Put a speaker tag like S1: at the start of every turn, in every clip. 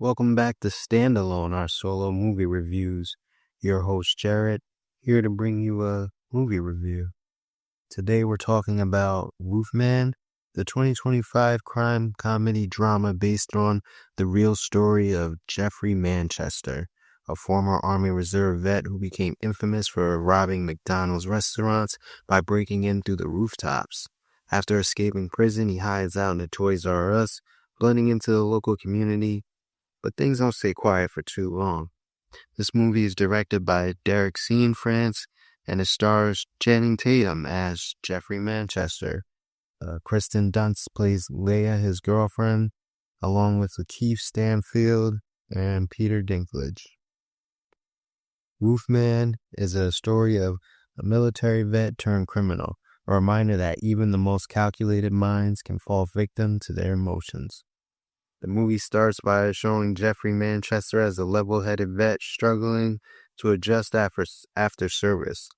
S1: Welcome back to Standalone, our solo movie reviews. Your host, Jared, here to bring you a movie review. Today we're talking about Roofman, the 2025 crime comedy drama based on the real story of Jeffrey Manchester, a former Army Reserve vet who became infamous for robbing McDonald's restaurants by breaking in through the rooftops. After escaping prison, he hides out in the Toys R Us, blending into the local community. But things don't stay quiet for too long. This movie is directed by Derek Cianfrance, and it stars ChanningTatum as Jeffrey Manchester. Kristen Dunst plays Leia, his girlfriend, along with Lakeith Stanfield and Peter Dinklage. Roofman is a story of a military vet turned criminal, a reminder that even the most calculated minds can fall victim to their emotions. The movie starts by showing Jeffrey Manchester as a level-headed vet struggling to adjust after service.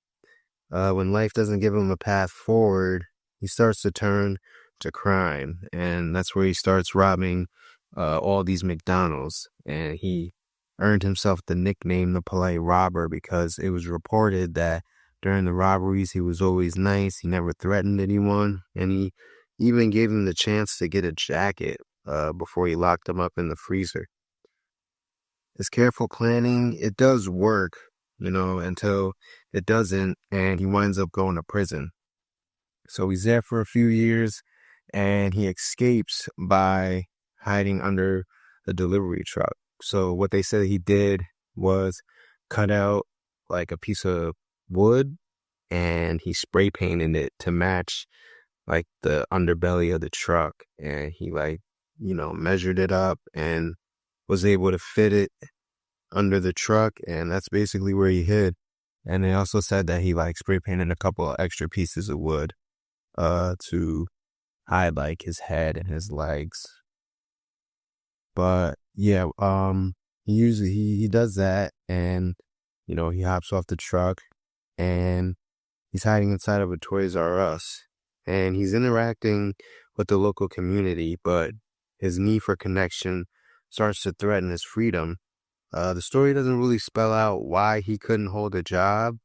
S1: When life doesn't give him a path forward, he starts to turn to crime, and that's where he starts robbing all these McDonald's. And he earned himself the nickname the Polite Robber because it was reported that during the robberies he was always nice, he never threatened anyone, and he even gave him the chance to get a jacket before he locked him up in the freezer. His careful planning, it does work, until it doesn't, and he winds up going to prison. So he's there for a few years, and he escapes by hiding under a delivery truck. So what they said he did was cut out like a piece of wood, and he spray painted it to match like the underbelly of the truck, and he measured it up and was able to fit it under the truck, and that's basically where he hid. And they also said that he spray painted a couple of extra pieces of wood to hide his head and his legs. But yeah, he does that, and he hops off the truck and he's hiding inside of a Toys R Us, and he's interacting with the local community, but his need for connection starts to threaten his freedom. The story doesn't really spell out why he couldn't hold a job,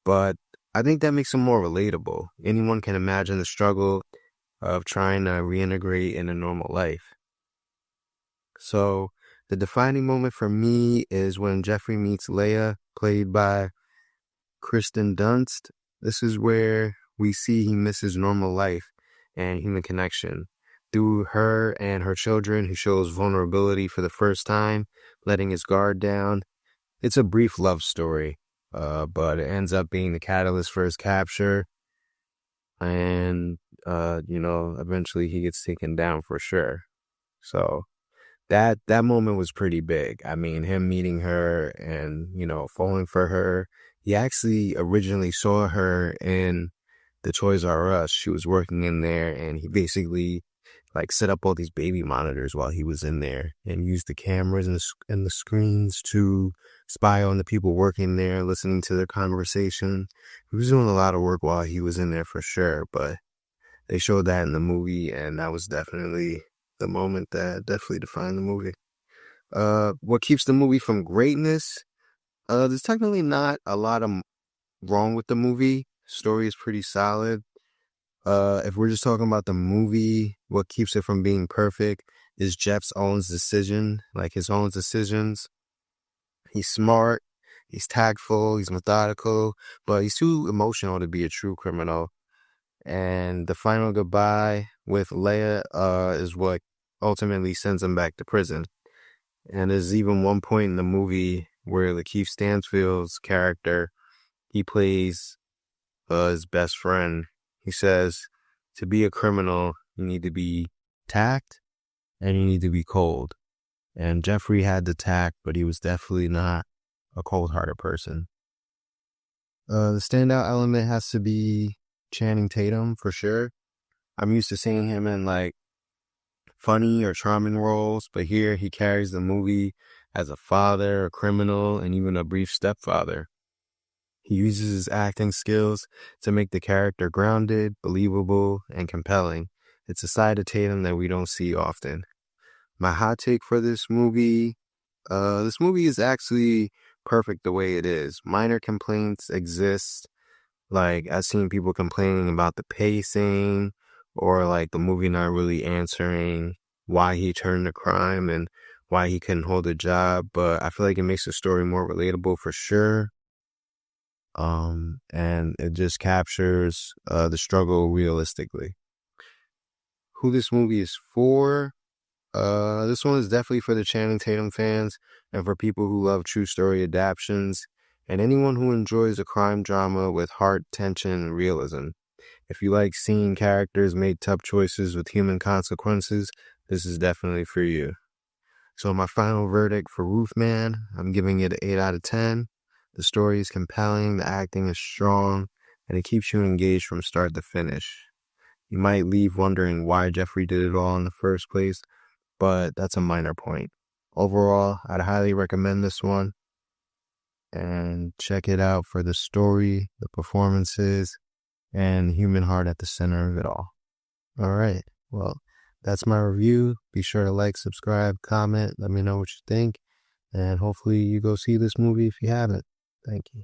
S1: but I think that makes him more relatable. Anyone can imagine the struggle of trying to reintegrate in a normal life. So the defining moment for me is when Jeffrey meets Leia, played by Kristen Dunst. This is where we see he misses normal life and human connection. Through her and her children, he shows vulnerability for the first time, letting his guard down. It's a brief love story, but it ends up being the catalyst for his capture. And, eventually he gets taken down for sure. So that moment was pretty big. I mean, him meeting her and, falling for her. He actually originally saw her in the Toys R Us. She was working in there, and he basically set up all these baby monitors while he was in there and used the cameras and the screens to spy on the people working there, listening to their conversation. He was doing a lot of work while he was in there for sure, but they showed that in the movie, and that was definitely the moment that definitely defined the movie. What keeps the movie from greatness? There's technically not a lot wrong with the movie. Story is pretty solid. If we're just talking about the movie, what keeps it from being perfect is Jeff's own decision, his own decisions. He's smart, he's tactful, he's methodical, but he's too emotional to be a true criminal. And the final goodbye with Leia is what ultimately sends him back to prison. And there's even one point in the movie where Lakeith Stanfield's character, he plays his best friend. He says, to be a criminal, you need to be tact and you need to be cold. And Jeffrey had the tact, but he was definitely not a cold-hearted person. The standout element has to be ChanningTatum for sure. I'm used to seeing him in funny or charming roles, but here he carries the movie as a father, a criminal, and even a brief stepfather. He uses his acting skills to make the character grounded, believable, and compelling. It's a side of Tatum that we don't see often. My hot take for this movie is actually perfect the way it is. Minor complaints exist. Like, I've seen people complaining about the pacing or like the movie not really answering why he turned to crime and why he couldn't hold a job. But I feel like it makes the story more relatable for sure. And it just captures the struggle realistically. Who this movie is for? This one is definitely for the Channing Tatum fans and for people who love true story adaptations and anyone who enjoys a crime drama with heart, tension, and realism. If you like seeing characters make tough choices with human consequences, this is definitely for you. So my final verdict for Roofman, I'm giving it an 8 out of 10. The story is compelling, the acting is strong, and it keeps you engaged from start to finish. You might leave wondering why Jeffrey did it all in the first place, but that's a minor point. Overall, I'd highly recommend this one and check it out for the story, the performances, and the human heart at the center of it all. All right, well, that's my review. Be sure to like, subscribe, comment, let me know what you think, and hopefully you go see this movie if you haven't. Thank you.